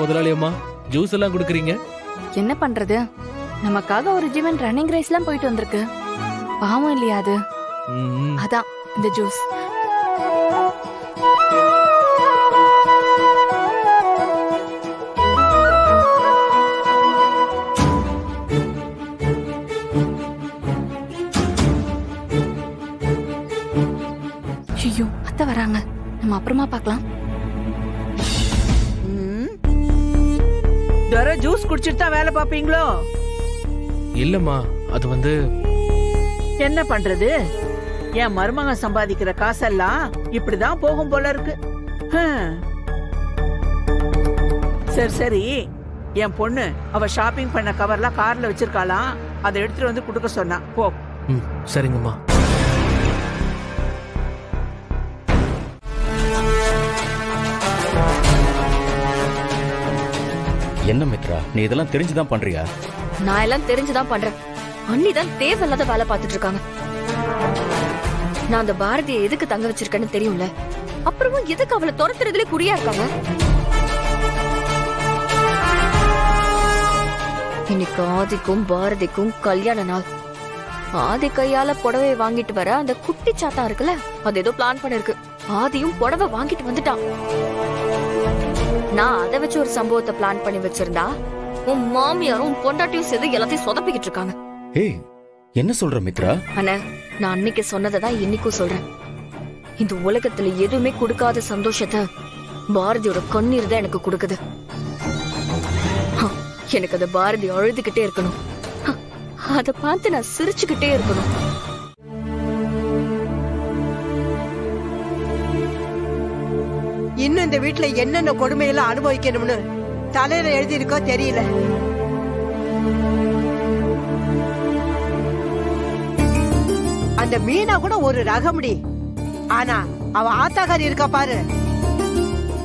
முதலாளி அம்மா ஜூஸ் எல்லாம் குடுக்குறீங்க? என்ன பண்றது, நமக்காக ஒரு ஜீவன் ரன்னிங் ரேஸ் எல்லாம் போயிட்டு வந்திருக்கு. பாவம் இல்லையா அது? அதான் இந்த ஜூஸ். ஐயோ, அத்தை வராங்க, நம்ம அப்புறமா பார்க்கலாம். ஜூஸ் குடிச்சிட்டு தான் வேலை பாப்பீங்களோ? இல்லம்மா, அது வந்து என்ன பண்றது, என் மருமக சம்பாதிக்கிற காசெல்லாம் இப்படிதான் போகும் போல இருக்கு. சரி சரி, என் பொண்ணு அவ ஷாப்பிங் பண்ண கவர்லாம் கார்ல வச்சிருக்காளாம், அதை எடுத்துட்டு வந்து குடுக்க சொன்னா. போ. சரிங்கம்மா. என்ன மித்ரா, நீ இதெல்லாம் தெரிஞ்சுதான் பண்றியா? நான் எல்லாம் தெரிஞ்சுதான் பண்றேன். அண்ணிதான் தேவையில்லாத வேலை பார்த்துட்டு இருக்காங்க. நான் அந்த பாரதியை எதுக்கு தங்க வச்சிருக்கேன்னு தெரியும்ல, அப்புறமா எதுக்கு அவளை துரத்துறதுல குறியா இருக்காங்க? இன்னைக்கு ஆதிக்கும் பாரதிக்கும் கல்யாண நாள். ஆதி கையால புடவை வாங்கிட்டு வர அந்த குட்டி சாத்தா இருக்குல்ல, அது ஏதோ பிளான் பண்ணிருக்கு. ஆதியும் புடவை வாங்கிட்டு வந்துட்டான். நான் அதை வச்சு ஒரு சம்பவத்தை பிளான் பண்ணி வச்சிருந்தா உன் மாமியாரும் பொண்டாட்டியும் சேர்ந்து எல்லாத்தையும் சொதப்பிக்கிட்டு இருக்காங்க. ஏய், என்ன சொல்ற மித்ரா? அண்ணா, நான் அன்னைக்கு சொன்னதான் இன்னைக்கும் சொல்றேன். இந்த உலகத்துல எதுவுமே கொடுக்காத சந்தோஷத்தை பாரதியோட கண்ணீர் தான் எனக்கு கொடுக்குது. எனக்கு அந்த பாரதி அழுதுகிட்டே இருக்கணும், அதை பார்த்து நான் சிரிச்சுக்கிட்டே இருக்கணும். இன்னும் இந்த வீட்டுல என்னென்ன கொடுமையெல்லாம் அனுபவிக்கணும்னு தலையில எழுதி இருக்கோ தெரியல. அந்த மீனா கூட ஒரு ரகமுடி, ஆனா அவ ஆத்தாக்காரி இருக்கா பாரு,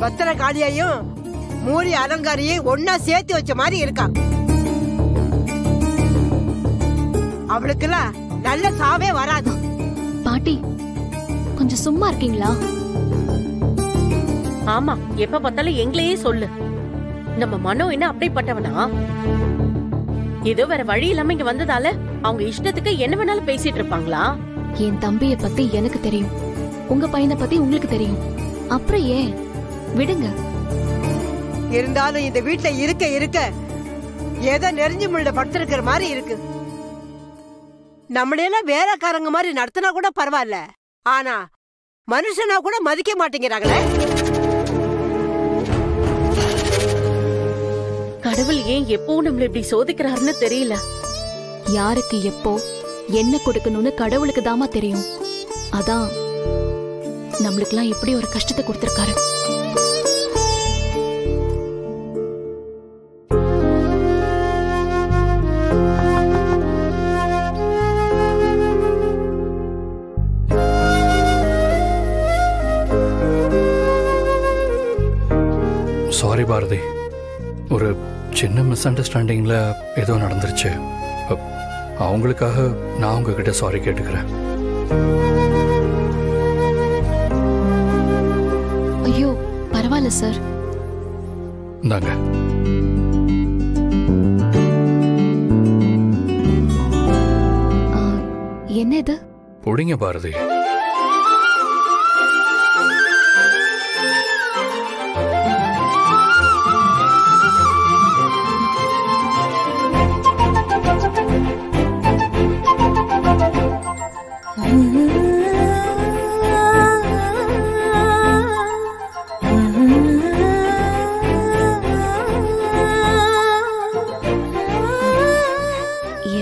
பத்திர காளியையும் மூலி அலங்காரியும் ஒன்னா சேர்த்து வச்ச மாதிரி இருக்கா. அவளுக்கெல்லாம் நல்ல சாவே வராது. பாட்டி, கொஞ்சம் சும்மா இருக்கீங்களா? ஆமா, எப்ப பார்த்தாலும் எங்களையே சொல்லு. நம்ம மனோ என்ன அப்படிப்பட்டவனா? ஏதோ வேற வழி இல்லாம இங்க வந்ததால அவங்க இஷ்டத்துக்கு என்ன வேணாலும் பேசிட்டு இருப்பாங்களா? என் தம்பிய பத்தி எனக்கு தெரியும், உங்க பையனை பத்தி உங்களுக்கு தெரியும். அப்புறம் ஏன் விடுங்க. இருந்தாலும் இந்த வீட்டுல இருக்க இருக்க ஏதோ நெறிஞ்சு முள்ள படுத்திருக்கிற மாதிரி இருக்கு. நம்மளையெல்லாம் வேலைக்காரங்க மாதிரி நடத்தினா கூட பரவாயில்ல, ஆனா மனுஷனா கூட மதிக்க மாட்டேங்கிறாங்களே. கடவுள் ஏன் எப்போ நம்மள இப்படி சோதிக்கிறாருன்னு தெரியல. யாருக்கு எப்போ என்ன கொடுக்கணும்னு கடவுளுக்கு தாமா தெரியும். அதான் நம்மளுக்கெல்லாம் இப்படி ஒரு கஷ்டத்தை கொடுத்திருக்காரு. சாரி பாரதி, ஒரு சின்ன மிஸ் அண்டர்ஸ்டாண்டிங்ல ஏதோ நடந்துருச்சு. அவங்களுக்காக நான் உங்ககிட்ட சாரி கேட்டுக்கிறேன். ஐயோ பரவாயில்ல சார். இந்தாங்க. என்ன இது? புடிங்க பாரதி.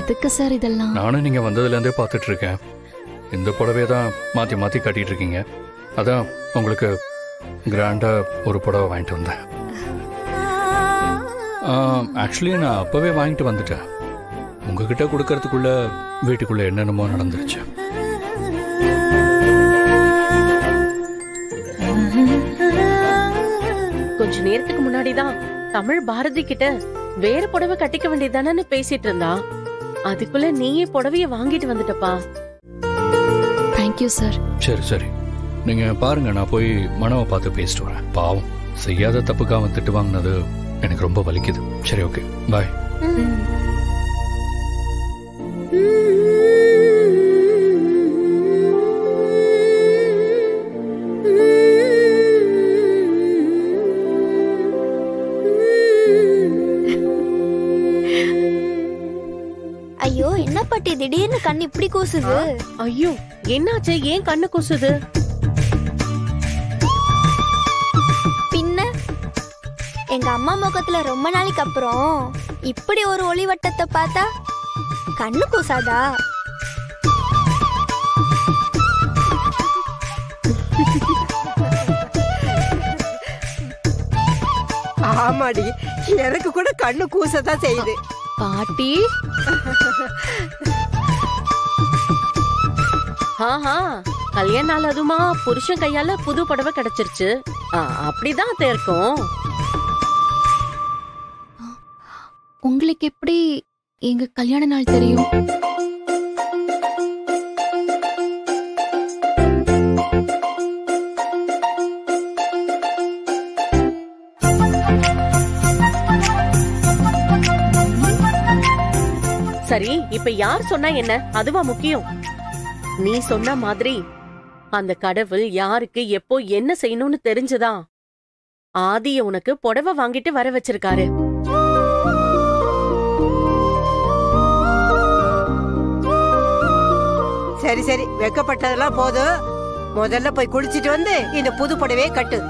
எதுக்கு சார் இதெல்லாம்? நானும் நீங்க வந்ததுல இருந்தே பார்த்துட்டு இருக்கேன். இந்த புடவை தான் மாத்தி மாத்தி கட்டிட்டு இருக்கீங்க. அதான் உங்களுக்கு கிராண்டா ஒரு புடவை வாங்கிட்டு வந்தேன். ஆக்சுவலி நான் அப்பவே வாங்கிட்டு வந்துட்டேன். உங்ககிட்ட கொடுக்கறதுக்குள்ள வீட்டுக்குள்ள என்னென்னமோ நடந்துருச்சு. கொஞ்ச நேரத்துக்கு முன்னாடிதான் தமிழ் பாரதி கிட்ட வேற புடவை கட்டிக்க வேண்டியதானு பேசிட்டு இருந்தா, அதுக்குள்ள நீயே புடவைய வாங்கிட்டு வந்துட்டப்பா. Thank you sir. சரி சரி, நீங்க பாருங்க, நான் போய் மனோவை பார்த்து பேசிட்டு வரேன். பாவம், செய்யாத தப்புக்கு அவன் திட்டு வாங்கினது எனக்கு ரொம்ப வலிக்குது. சரி, ஓகே, பாய். ஐயோ, என்ன பாட்டி திடீர்னு கண்ணு இப்படி கூசுது? ஐயோ, என்னாச்சு? ஏன் கண்ணு கூசுது? பின்ன எங்க அம்மா முகத்துல ரொம்ப நாளைக்கு அப்புறம் இப்படி ஒரு ஒளிவட்டத்தை பார்த்தா கண்ணு கூசாதா? ஆமாடி, எனக்கு கூட கண்ணு கூசதான் செய்யுது. பாட்டி ஆஹா, கல்யாண நாள் அதுமா புருஷன் கையால புது புடவை கிடைச்சிருச்சு. அப்படிதான் அத்தை இருக்கும். உங்களுக்கு எப்படி எங்க கல்யாண நாள் தெரியும்? சரி, இப்ப யார் சொன்னா என்ன? அதுவா முக்கியம்? நீ சொன்ன மாதிரி அந்த கடவுள் யாருக்கு எப்போ என்ன செய்யணும்னு தெரிஞ்சுதான் ஆதிய உனக்கு புடவை வாங்கிட்டு வர வச்சிருக்காரு. சரி சரி, வெக்கப்பட்டதெல்லாம் போதும். முதல்ல போய் குளிச்சிட்டு வந்து இந்த புது புடவையை கட்டு.